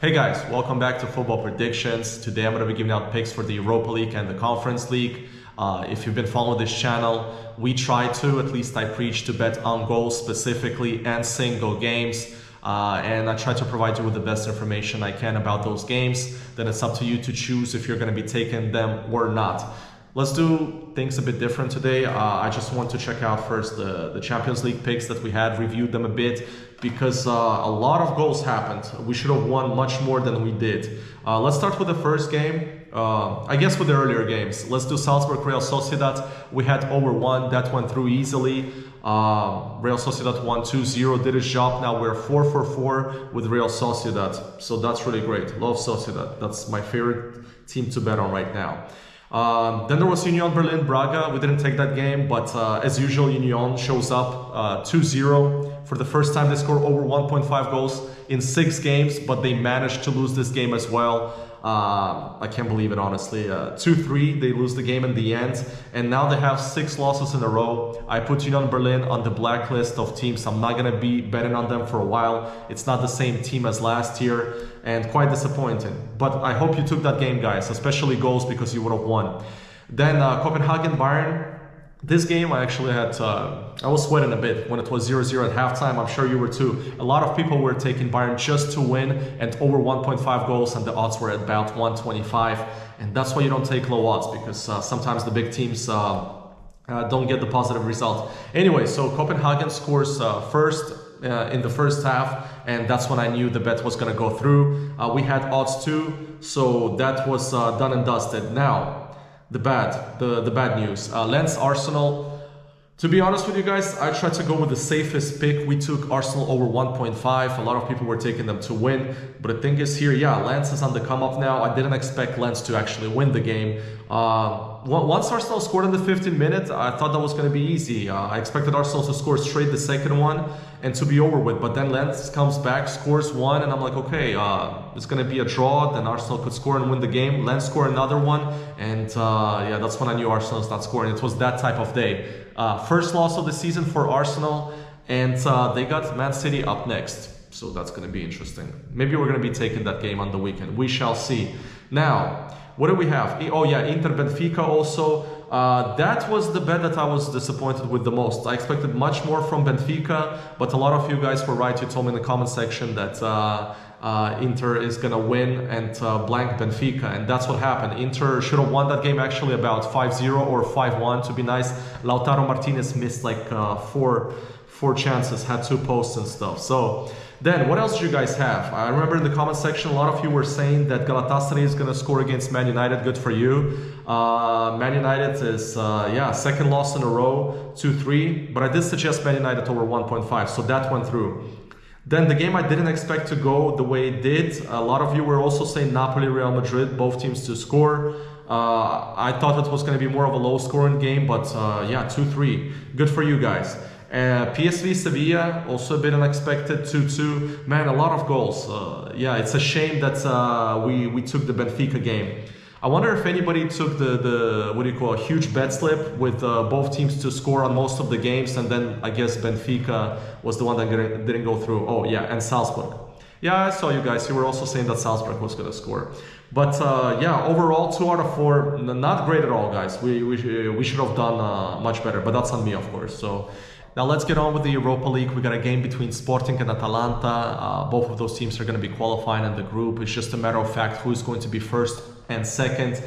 Hey guys, welcome back to Football Predictions. Today I'm going to be giving out picks for the Europa League and the Conference League. If you've been following this channel, we try to, at least I preach, to bet on goals specifically and single games. And I try to provide you with the best information I can about those games. Then it's up to you to choose if you're going to be taking them or not. Let's do things a bit different today. I just want to check out first the Champions League picks that we had, reviewed them a bit, because a lot of goals happened. We should have won much more than we did. Let's start with the first game. I guess with the earlier games. Let's do Salzburg, Real Sociedad. We had over 1, that went through easily. Real Sociedad won 2-0, did its job. Now we're 4-4 with Real Sociedad. So that's really great. Love Sociedad. That's my favorite team to bet on right now. Then there was Union Berlin Braga. We didn't take that game, but as usual, Union shows up 2-0. For the first time, they scored over 1.5 goals in 6 games, but they managed to lose this game as well. I can't believe it, honestly. 2-3, they lose the game in the end, and now they have 6 losses in a row. I put Union Berlin on the blacklist of teams. I'm not going to be betting on them for a while. It's not the same team as last year, and quite disappointing. But I hope you took that game, guys, especially goals, because you would have won. Then Copenhagen Bayern. This game, I actually had, I was sweating a bit when it was 0-0 at halftime. I'm sure you were too. A lot of people were taking Bayern just to win and over 1.5 goals, and the odds were at about 125. And that's why you don't take low odds, because sometimes the big teams don't get the positive result. Anyway, so Copenhagen scores first in the first half, and that's when I knew the bet was going to go through. We had odds too, so that was done and dusted. Now, the bad news. Lens Arsenal. To be honest with you guys, I tried to go with the safest pick. We took Arsenal over 1.5. A lot of people were taking them to win. But the thing is here, yeah, Lens is on the come up now. I didn't expect Lens to actually win the game. Once Arsenal scored in the 15th minute, I thought that was going to be easy. I expected Arsenal to score straight the second one and to be over with. But then Lens comes back, scores one, and I'm like, okay, it's going to be a draw. Then Arsenal could score and win the game. Lens scored another one, and yeah, that's when I knew Arsenal's not scoring. It was that type of day. First loss of the season for Arsenal, and they got Man City up next. So that's going to be interesting. Maybe we're going to be taking that game on the weekend. We shall see. Now, what do we have? Oh yeah, Inter Benfica also. That was the bet that I was disappointed with the most. I expected much more from Benfica, but a lot of you guys were right. You told me in the comment section that Inter is going to win and blank Benfica, and that's what happened. Inter should have won that game actually about 5-0 or 5-1 to be nice. Lautaro Martinez missed like four chances, had 2 posts and stuff. So then, what else do you guys have? I remember in the comment section, a lot of you were saying that Galatasaray is going to score against Man United. Good for you. Man United is, yeah, second loss in a row, 2-3. But I did suggest Man United over 1.5, so that went through. Then the game I didn't expect to go the way it did. A lot of you were also saying Napoli, Real Madrid, both teams to score. I thought it was going to be more of a low-scoring game, but yeah, 2-3. Good for you guys. PSV Sevilla, also a bit unexpected, 2-2. Man, a lot of goals. Yeah, it's a shame that we took the Benfica game. I wonder if anybody took the what do you call, a huge bet slip with both teams to score on most of the games, and then I guess Benfica was the one that didn't go through. Oh yeah, and Salzburg. Yeah, I saw you guys. You were also saying that Salzburg was going to score. But yeah, overall, 2 out of 4. Not great at all, guys. We should have done much better, but that's on me, of course. So now let's get on with the Europa League. We got a game between Sporting and Atalanta. Both of those teams are going to be qualifying in the group. It's just a matter of fact who's going to be first and second.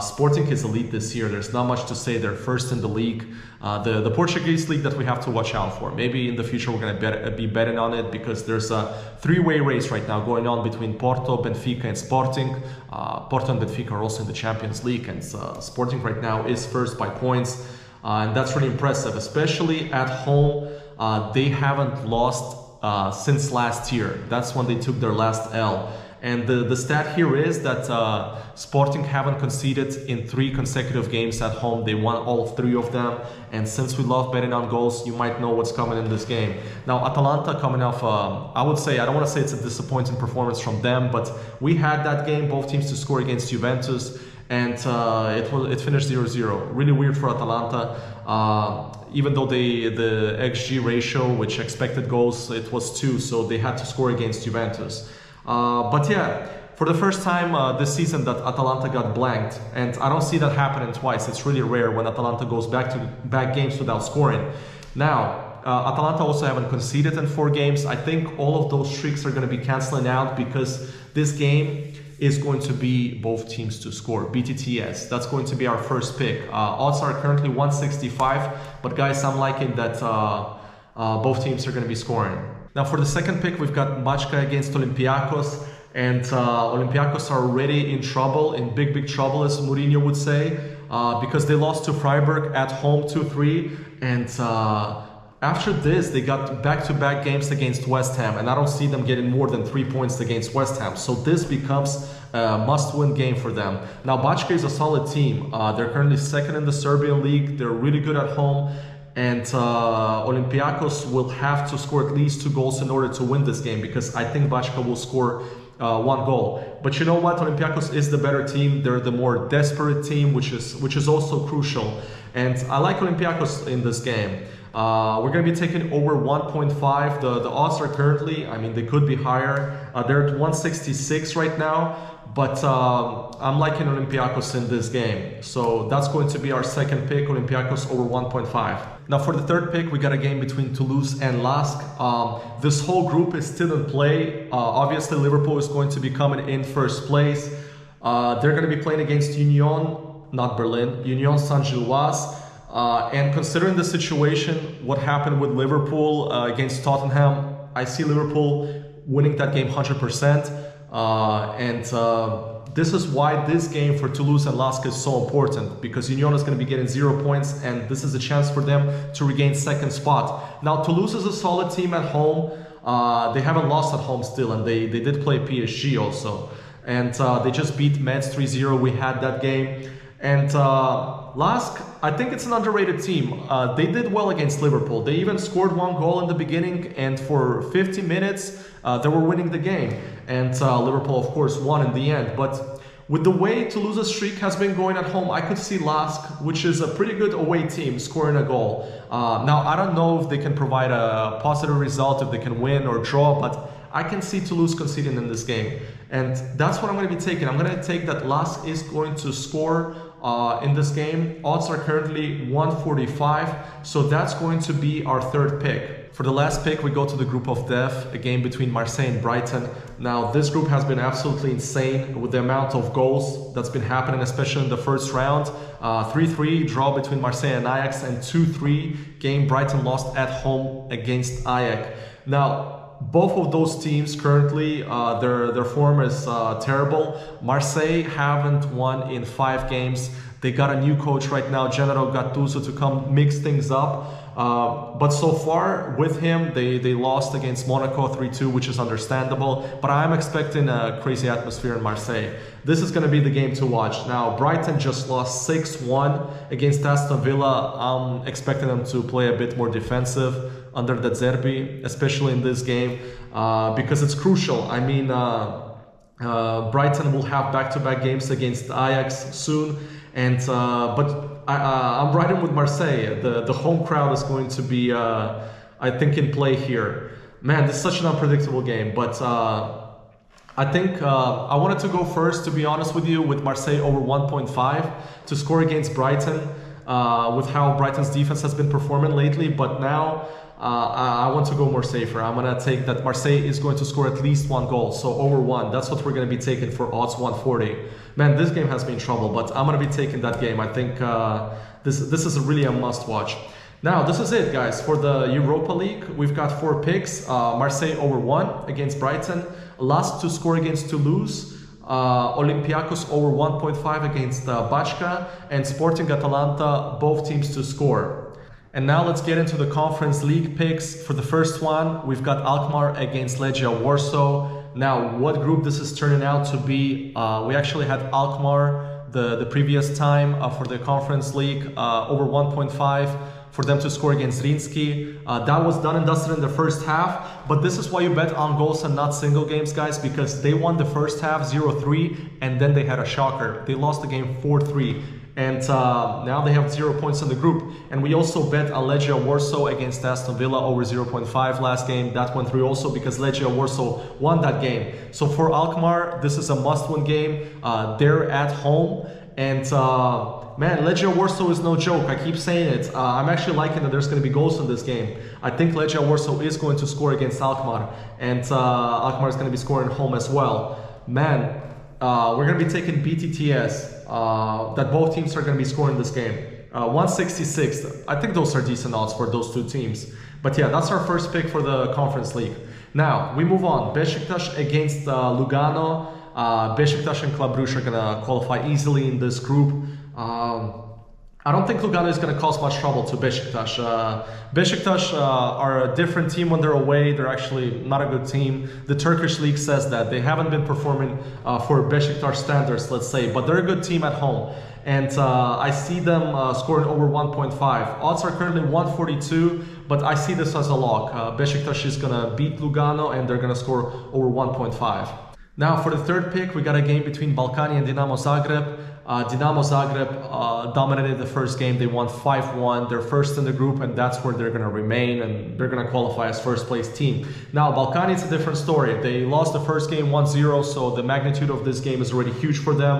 Sporting is elite this year. There's not much to say. They're first in the league. The Portuguese league that we have to watch out for. Maybe in the future we're going to be betting on it, because there's a 3-way race right now going on between Porto, Benfica, and Sporting. Porto and Benfica are also in the Champions League, and Sporting right now is first by points. And that's really impressive, especially at home. They haven't lost since last year. That's when they took their last L. And the stat here is that Sporting haven't conceded in 3 consecutive games at home. They won all 3 of them. And since we love betting on goals, you might know what's coming in this game. Now, Atalanta coming off, I would say, I don't want to say it's a disappointing performance from them, but we had that game, both teams to score against Juventus, and it finished 0-0. Really weird for Atalanta. Even though the XG ratio, which expected goals, it was 2, so they had to score against Juventus. But yeah, for the first time this season that Atalanta got blanked, and I don't see that happening twice. It's really rare when Atalanta goes back games without scoring. Now, Atalanta also haven't conceded in 4 games. I think all of those streaks are going to be canceling out because this game is going to be both teams to score. BTTS, that's going to be our first pick. Odds are currently 165, but guys, I'm liking that both teams are going to be scoring. Now for the second pick, we've got Bachka against Olympiacos, and Olympiacos are already in trouble, in big trouble, as Mourinho would say, because they lost to Freiburg at home 2-3, and after this, they got back-to-back games against West Ham, and I don't see them getting more than 3 points against West Ham. So this becomes a must-win game for them. Now, Bachka is a solid team. They're currently second in the Serbian league. They're really good at home, and Olympiacos will have to score at least 2 goals in order to win this game, because I think Bachka will score 1 goal. But you know what? Olympiacos is the better team. They're the more desperate team, which is also crucial. And I like Olympiacos in this game. We're going to be taking over 1.5. The odds are currently, I mean, they could be higher. They're at 166 right now, but I'm liking Olympiacos in this game. So that's going to be our second pick, Olympiacos over 1.5. Now for the third pick, we got a game between Toulouse and LASK. This whole group is still in play. Obviously, Liverpool is going to be coming in first place. They're going to be playing against Union, not Berlin, Union Saint-Gilloise. And considering the situation, what happened with Liverpool against Tottenham, I see Liverpool winning that game 100%. This is why this game for Toulouse and LASK is so important, because Union is going to be getting 0 points, and this is a chance for them to regain second spot. Now, Toulouse is a solid team at home. They haven't lost at home still, and they did play PSG also. And they just beat Metz 3-0. We had that game. And LASK, I think it's an underrated team. They did well against Liverpool. They even scored 1 goal in the beginning, and for 50 minutes, they were winning the game. And Liverpool, of course, won in the end. But with the way Toulouse's streak has been going at home, I could see LASK, which is a pretty good away team, scoring a goal. Now, I don't know if they can provide a positive result, if they can win or draw, but I can see Toulouse conceding in this game. And that's what I'm going to be taking. I'm going to take that LASK is going to score in this game. Odds are currently 145, so that's going to be our third pick. For the last pick, we go to the group of death, a game between Marseille and Brighton. Now, this group has been absolutely insane with the amount of goals that's been happening, especially in the first round. 3-3 draw between Marseille and Ajax, and 2-3 game Brighton lost at home against Ajax. Now, both of those teams currently, their form is terrible. Marseille haven't won in 5 games. They got a new coach right now, Gennaro Gattuso, to come mix things up. But so far with him, they lost against Monaco 3-2, which is understandable. But I'm expecting a crazy atmosphere in Marseille. This is going to be the game to watch. Now, Brighton just lost 6-1 against Aston Villa. I'm expecting them to play a bit more defensive under the Zerbi, especially in this game, because it's crucial. I mean, Brighton will have back-to-back games against Ajax soon, and but I'm riding with Marseille. The home crowd is going to be, I think, in play here. Man, this is such an unpredictable game, but I think I wanted to go first, to be honest with you, with Marseille over 1.5 to score against Brighton, with how Brighton's defense has been performing lately. But now I want to go more safer. I'm going to take that Marseille is going to score at least 1 goal, so over 1. That's what we're going to be taking for odds 140. Man, this game has been trouble, but I'm going to be taking that game. I think this is really a must-watch. Now, this is it, guys. For the Europa League, we've got 4 picks. Marseille over 1 against Brighton. LASK to score against Toulouse. Olympiacos over 1.5 against Bachka. And Sporting Atalanta, both teams to score. And now let's get into the Conference League picks. For the first one, we've got Alkmaar against Legia Warsaw. Now, what group this is turning out to be? We actually had Alkmaar the previous time for the Conference League, over 1.5 for them to score against Rinski. That was done and dusted in the first half, but this is why you bet on goals and not single games, guys, because they won the first half 0-3, and then they had a shocker. They lost the game 4-3. and now they have 0 points in the group. And we also bet a Legia Warsaw against Aston Villa over 0.5 last game. That went through also because Legia Warsaw won that game. So for Alkmaar, this is a must-win game. They're at home, and man, Legia Warsaw is no joke. I keep saying it. I'm actually liking that there's going to be goals in this game. I think Legia Warsaw is going to score against Alkmaar, and Alkmaar is going to be scoring at home as well. Man, we're going to be taking BTTS, that both teams are going to be scoring this game. 166. I think those are decent odds for those two teams. But yeah, that's our first pick for the Conference League. Now, we move on. Besiktas against Lugano. Besiktas and Club Brugge are going to qualify easily in this group. I don't think Lugano is going to cause much trouble to Besiktas. Besiktas are a different team when they're away. They're actually not a good team. The Turkish league says that. They haven't been performing for Besiktas standards, let's say, but they're a good team at home. And I see them scoring over 1.5. Odds are currently 142, but I see this as a lock. Besiktas is going to beat Lugano, and they're going to score over 1.5. Now, for the third pick, we got a game between Balkani and Dinamo Zagreb. Dinamo Zagreb dominated the first game. They won 5-1. They're first in the group, and that's where they're going to remain, and they're going to qualify as first place team. Now, Balkani, it's a different story. They lost the first game 1-0, so the magnitude of this game is already huge for them.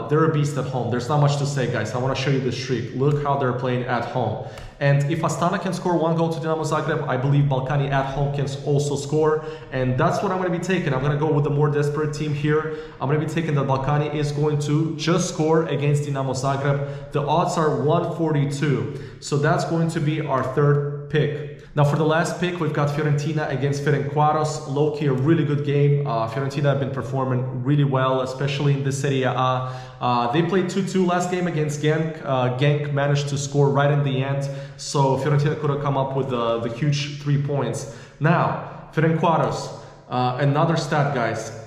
They're a beast at home. There's not much to say, guys. I want to show you the streak. Look how they're playing at home. And if Astana can score 1 goal to Dinamo Zagreb, I believe Balkani at home can also score. And that's what I'm going to be taking. I'm going to go with the more desperate team here. I'm going to be taking that Balkani is going to just score against Dinamo Zagreb. The odds are 142. So that's going to be our third pick. Now for the last pick, we've got Fiorentina against Ferencvaros. Low-key, a really good game. Fiorentina have been performing really well, especially in the Serie A. They played 2-2 last game against Genk. Genk managed to score right in the end, so Fiorentina could have come up with the huge 3 points. Now, Ferencvaros, another stat, guys.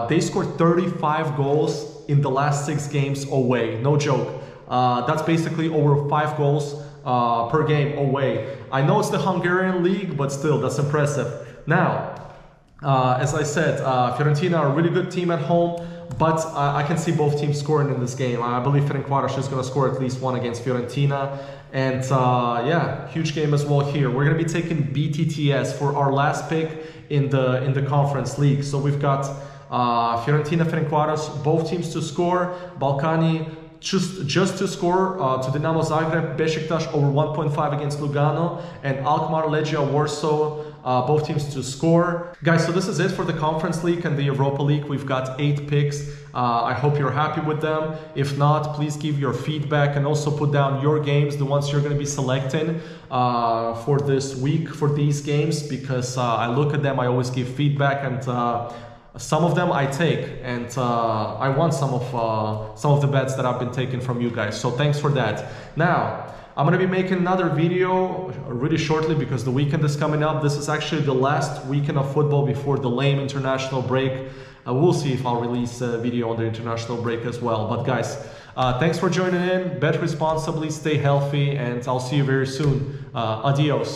They scored 35 goals in the last 6 games away. No joke. That's basically over 5 goals per game away. I know it's the Hungarian league, but still, that's impressive. Now, as I said, Fiorentina are a really good team at home, but I can see both teams scoring in this game. I believe Ferencvaros is going to score at least 1 against Fiorentina. And yeah, huge game as well here. We're going to be taking BTTS for our last pick in the Conference League. So we've got Fiorentina, Ferencvaros, both teams to score. Balkani just to score to Dinamo Zagreb, Besiktas over 1.5 against Lugano, and Alkmaar, Legia Warsaw, both teams to score. Guys, so this is it for the Conference League and the Europa League. We've got 8 picks. I hope you're happy with them. If not, please give your feedback and also put down your games, the ones you're going to be selecting for this week for these games, because I look at them, I always give feedback, and some of them I take, and I won some of the bets that I've been taking from you guys. So thanks for that. Now, I'm going to be making another video really shortly because the weekend is coming up. This is actually the last weekend of football before the lame international break. We'll see if I'll release a video on the international break as well. But guys, thanks for joining in. Bet responsibly, stay healthy, and I'll see you very soon. Adios.